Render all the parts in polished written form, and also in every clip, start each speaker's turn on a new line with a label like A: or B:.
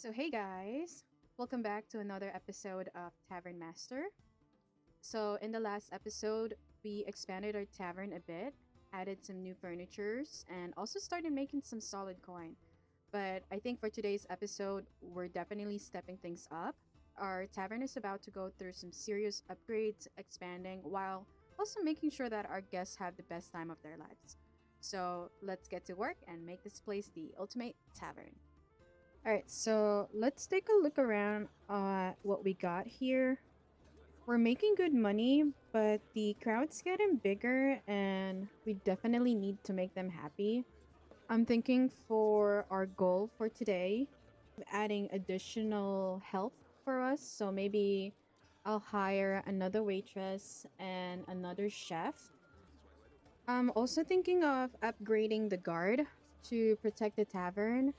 A: So, hey guys, welcome back to another episode of Tavern Master. So, in the last episode, we expanded our tavern a bit, added some new furnitures, and also started making some solid coin. But I think for today's episode, we're definitely stepping things up. Our tavern is about to go through some serious upgrades, expanding, while also making sure that our guests have the best time of their lives. So, let's get to work and make this place the ultimate tavern. Alright, so let's take a look around at what we got here. We're making good money, but the crowd's getting bigger and we definitely need to make them happy. I'm thinking for our goal for today, adding additional help for us. So maybe I'll hire another waitress and another chef. I'm also thinking of upgrading the guard to protect the tavern.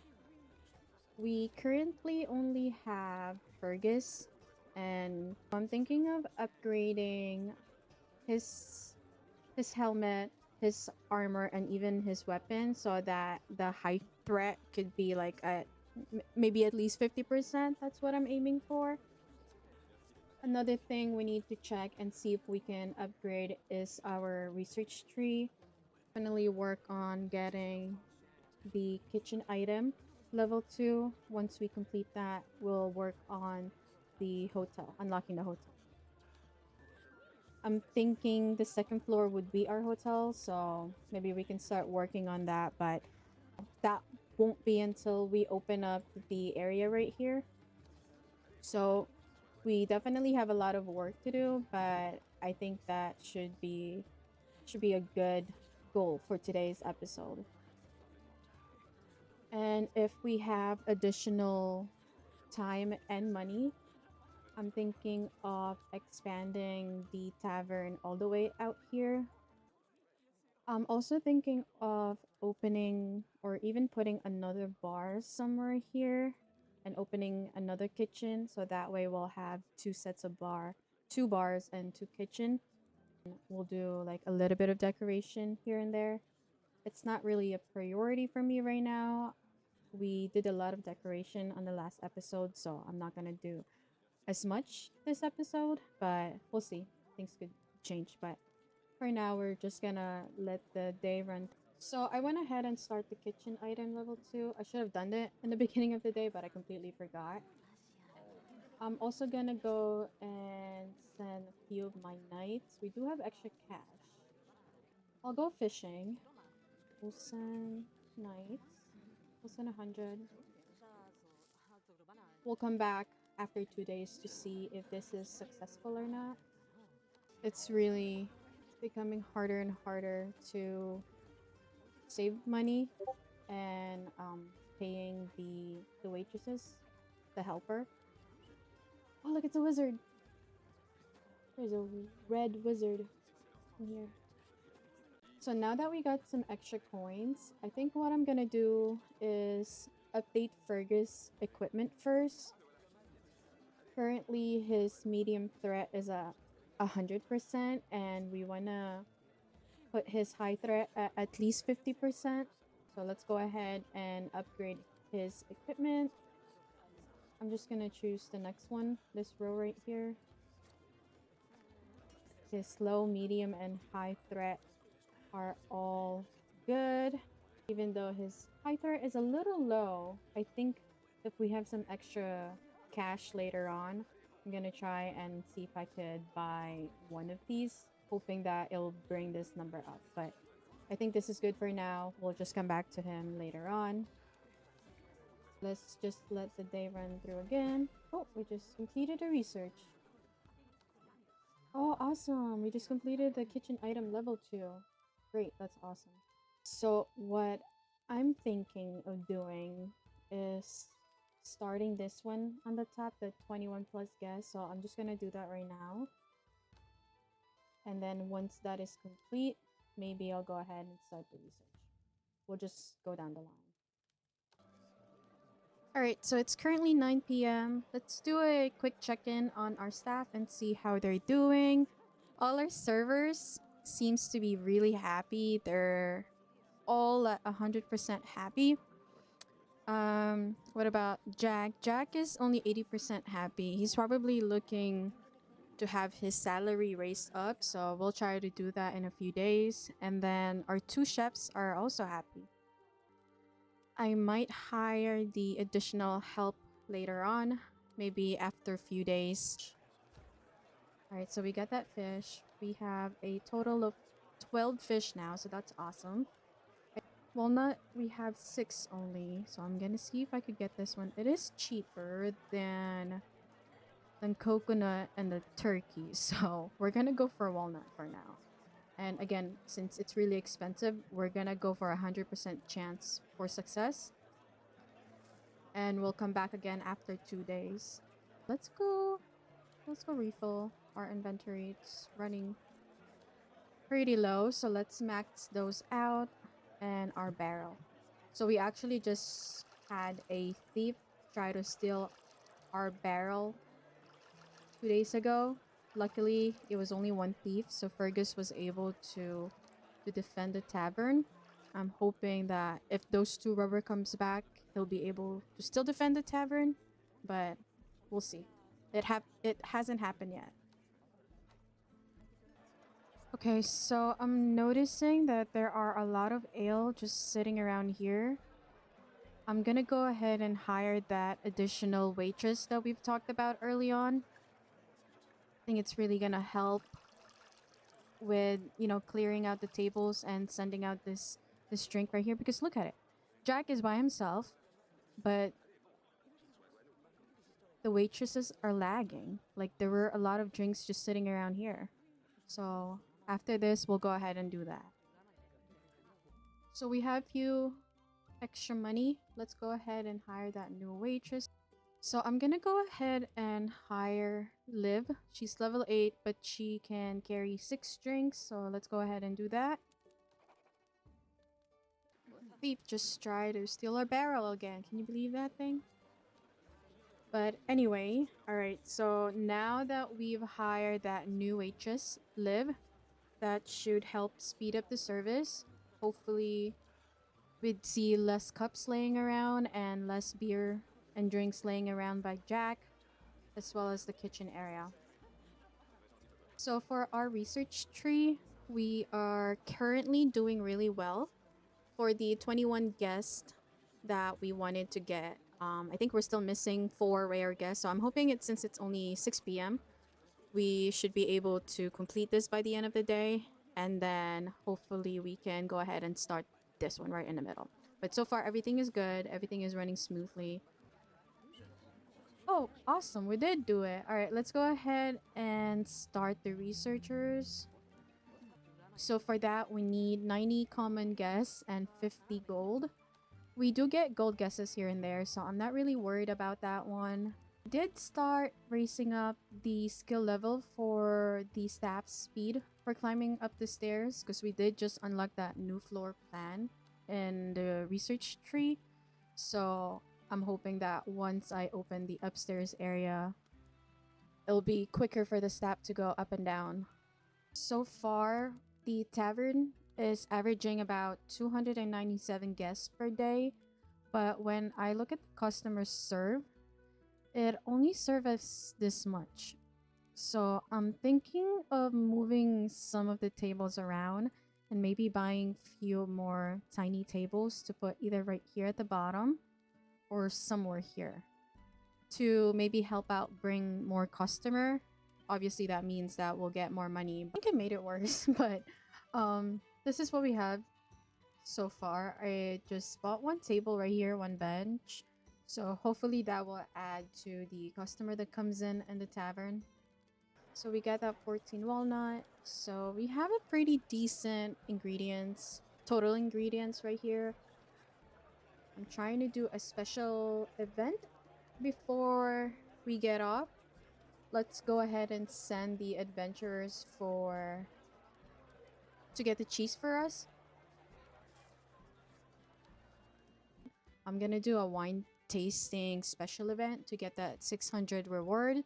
A: We currently only have Fergus, and I'm thinking of upgrading his his helmet, his armor, and even his weapon so that the high threat could be like at maybe at least 50%. That's what I'm aiming for. Another thing we need to check and see if we can upgrade is our research tree. Definitely work on getting the kitchen item level 2. Once we complete that, we'll work on the hotel, unlocking the hotel. I'm thinking the second floor would be our hotel, so maybe we can start working on that, but that won't be until we open up the area right here. So we definitely have a lot of work to do, but I think that should be a good goal for today's episode. And if we have additional time and money, I'm thinking of expanding the tavern all the way out here. I'm also thinking of opening or even putting another bar somewhere here and opening another kitchen so that way we'll have two bars and two kitchen. We'll do like a little bit of decoration here and there. It's not really a priority for me right now. We did a lot of decoration on the last episode, so I'm not gonna do as much this episode, but we'll see. Things could change, but for now, we're just gonna let the day run. So I went ahead and start the kitchen item level 2. I should have done it in the beginning of the day, but I completely forgot. I'm also gonna go and send a few of my knights. We do have extra cash. I'll go fishing. We'll send knights. We'll send 100. We'll come back after 2 days to see if this is successful or not. It's really becoming harder and harder to save money and paying the waitresses, the helper. Oh, look, it's a wizard. There's a red wizard in here. So now that we got some extra coins, I think what I'm gonna do is update Fergus' equipment first. Currently, his medium threat is a 100%, and we wanna put his high threat at least 50%. So let's go ahead and upgrade his equipment. I'm just gonna choose the next one, this row right here. His low, medium, and high threat are all good. Even though his high threat is a little low, I think if we have some extra cash later on, I'm gonna try and see if I could buy one of these, hoping that it'll bring this number up. But I think this is good for now. We'll just come back to him later on. Let's just let the day run through again. Oh, we just completed a research. Oh, awesome. We just completed the kitchen item level 2. Great, that's awesome. So what I'm thinking of doing is starting this one on the top, the 21 plus guests. So I'm just gonna do that right now. And then once that is complete, maybe I'll go ahead and start the research. We'll just go down the line. Alright, so it's currently 9 p.m. Let's do a quick check-in on our staff and see how they're doing. All our servers seems to be really happy. They're all at 100% happy. What about Jack? Jack is only 80% happy. He's probably looking to have his salary raised up, so we'll try to do that in a few days. And then our two chefs are also happy. I might hire the additional help later on, maybe after a few days. Alright, so we got that fish. We have a total of 12 fish now, so that's awesome. Walnut, we have 6 only, so I'm gonna see if I could get this one. It is cheaper than coconut and the turkey, so we're gonna go for walnut for now. And again, since it's really expensive, we're gonna go for 100% chance for success. And we'll come back again after 2 days. Let's go refill our inventory. It's running pretty low, so let's max those out. And our barrel. So we actually just had a thief try to steal our barrel 2 days ago. Luckily, it was only one thief, so Fergus was able to defend the tavern. I'm hoping that if those two rubber comes back, he'll be able to still defend the tavern, but we'll see. It hasn't happened yet. Okay, so I'm noticing that there are a lot of ale just sitting around here. I'm gonna go ahead and hire that additional waitress that we've talked about early on. I think it's really gonna help with, clearing out the tables and sending out this drink right here, because look at it. Jack is by himself, but the waitresses are lagging. Like, there were a lot of drinks just sitting around here. So after this, we'll go ahead and do that. So we have few extra money. Let's go ahead and hire that new waitress. So I'm gonna go ahead and hire Liv. She's level 8, but she can carry 6 drinks. So let's go ahead and do that. Thief just tried to steal our barrel again. Can you believe that thing? But anyway, alright, so now that we've hired that new waitress, Liv, that should help speed up the service. Hopefully, we'd see less cups laying around and less beer and drinks laying around by Jack, as well as the kitchen area. So for our research tree, we are currently doing really well. For the 21 guests that we wanted to get, I think we're still missing 4 rare guests, so I'm hoping since it's only 6 p.m., we should be able to complete this by the end of the day, and then hopefully we can go ahead and start this one right in the middle. But so far, everything is good. Everything is running smoothly. Oh, awesome. We did do it. All right, let's go ahead and start the researchers. So for that, we need 90 common guests and 50 gold. We do get gold guesses here and there, so I'm not really worried about that one. Did start raising up the skill level for the staff speed for climbing up the stairs, because we did just unlock that new floor plan in the research tree. So I'm hoping that once I open the upstairs area, it'll be quicker for the staff to go up and down. So far, the tavern is averaging about 297 guests per day, but when I look at the customers served, it only serves this much. So I'm thinking of moving some of the tables around and maybe buying few more tiny tables to put either right here at the bottom or somewhere here to maybe help out bring more customer. Obviously that means that we'll get more money. I think I made it worse, but this is what we have so far. I just bought one table right here, one bench. So hopefully that will add to the customer that comes in the tavern. So we got that 14 walnut. So we have a pretty decent total ingredients right here. I'm trying to do a special event before we get off. Let's go ahead and send the adventurers to get the cheese for us. I'm gonna do a wine tasting special event to get that 600 reward,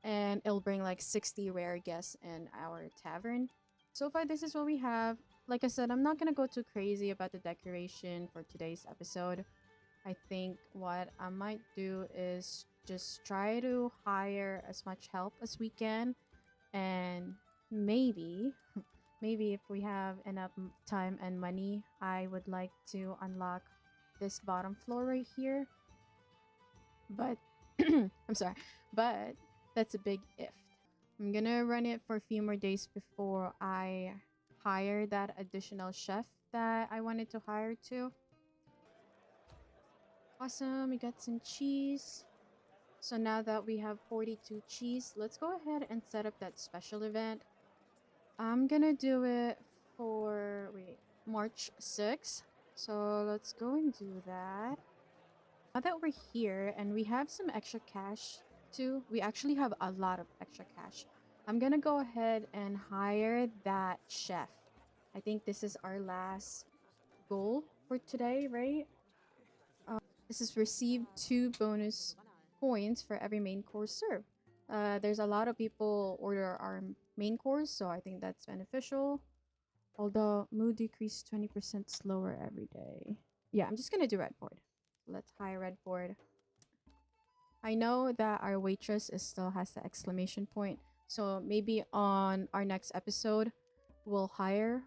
A: and it'll bring like 60 rare guests in our tavern. So far, this is what we have. Like I said, I'm not gonna go too crazy about the decoration for today's episode. I think what I might do is just try to hire as much help as we can, and maybe maybe if we have enough time and money, I would like to unlock this bottom floor right here. But I'm sorry, but that's a big if. I'm gonna run it for a few more days before I hire that additional chef that I wanted to hire too. Awesome, we got some cheese. So now that we have 42 cheese, let's go ahead and set up that special event. I'm gonna do it for, wait, March 6th. So let's go and do that. Now that we're here and we have some extra cash too, we actually have a lot of extra cash. I'm gonna go ahead and hire that chef. I think this is our last goal for today, right? This is receive 2 bonus coins for every main course served. There's a lot of people order our main course, so I think that's beneficial. Although mood decreased 20% slower every day. Yeah, I'm just gonna do Redford. Let's hire Redford. I know that our waitress still has the exclamation point, so maybe on our next episode, we'll hire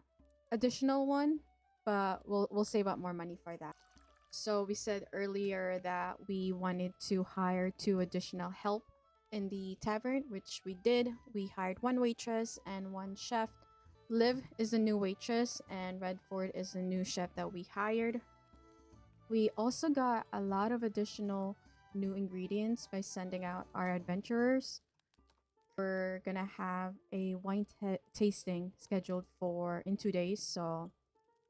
A: additional one, but we'll save up more money for that. So we said earlier that we wanted to hire 2 additional help in the tavern, which we did. We hired 1 waitress and 1 chef. Liv is a new waitress and Redford is the new chef that we hired. We also got a lot of additional new ingredients by sending out our adventurers. We're gonna have a wine tasting scheduled for in 2 days, so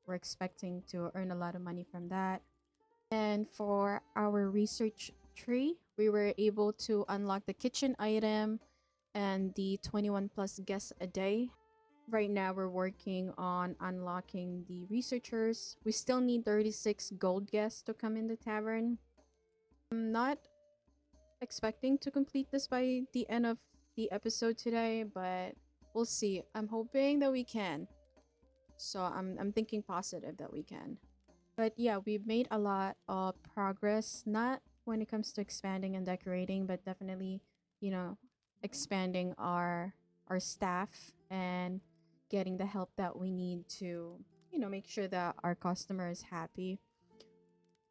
A: we're expecting to earn a lot of money from that. And for our research tree, we were able to unlock the kitchen item and the 21 plus guests a day. Right now, we're working on unlocking the researchers. We still need 36 gold guests to come in the tavern. I'm not expecting to complete this by the end of the episode today, but we'll see. I'm hoping that we can. So I'm thinking positive that we can. But yeah, we've made a lot of progress, not when it comes to expanding and decorating, but definitely, you know, expanding our staff and getting the help that we need to, make sure that our customer is happy.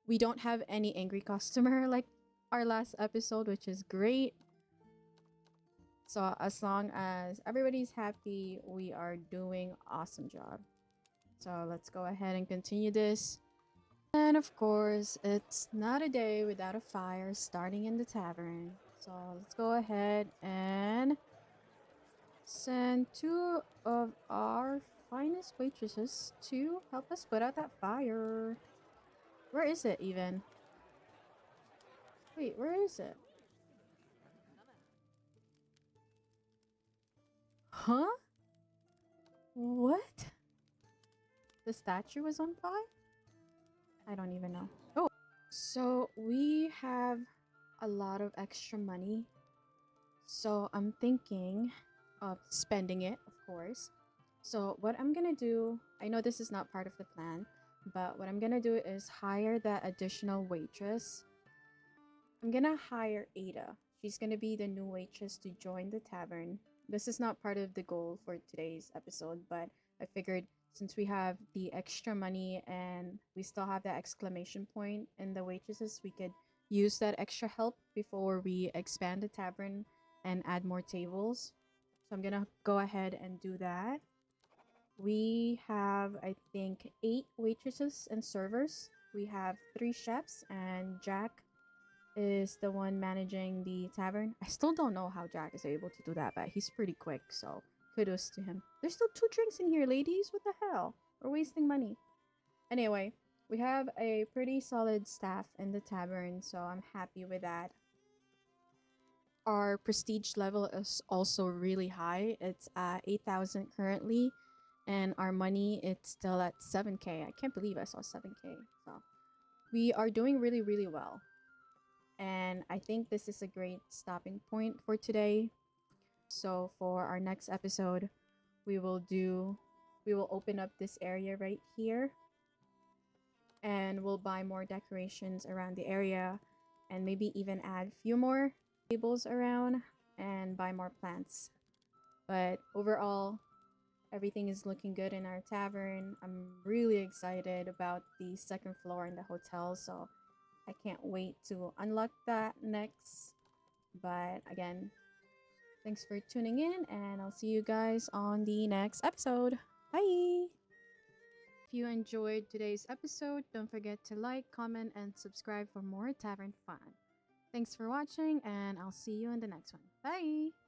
A: We don't have any angry customer like our last episode, which is great. So as long as everybody's happy, we are doing awesome job. So let's go ahead and continue this. And of course, it's not a day without a fire starting in the tavern. So let's go ahead and send 2 of our finest waitresses to help us put out that fire. Where is it even? Wait, where is it? Huh? What? The statue was on fire? I don't even know. Oh, so we have a lot of extra money. So I'm thinking of spending it, of course. So what I'm gonna do, I know this is not part of the plan, but what I'm gonna do is hire that additional waitress. I'm gonna hire Ada. She's gonna be the new waitress to join the tavern. This is not part of the goal for today's episode, but I figured since we have the extra money and we still have that exclamation point in the waitresses, we could use that extra help before we expand the tavern and add more tables. So I'm gonna go ahead and do that. We have, I think, 8 waitresses and servers. We have 3 chefs, and Jack is the one managing the tavern. I still don't know how Jack is able to do that, but he's pretty quick, so kudos to him. There's still 2 drinks in here, ladies. What the hell? We're wasting money. Anyway, we have a pretty solid staff in the tavern, so I'm happy with that. Our prestige level is also really high. It's at 8,000 currently, and our money, it's still at 7k. I can't believe I saw 7k. So we are doing really, really well. And I think this is a great stopping point for today. So for our next episode, we will open up this area right here. and we'll buy more decorations around the area and maybe even add few more tables around and buy more plants. But overall, everything is looking good in our tavern. I'm really excited about the second floor in the hotel, so I can't wait to unlock that next. But again, thanks for tuning in, and I'll see you guys on the next episode. Bye! If you enjoyed today's episode, don't forget to like, comment, and subscribe for more tavern fun. Thanks for watching, and I'll see you in the next one. Bye!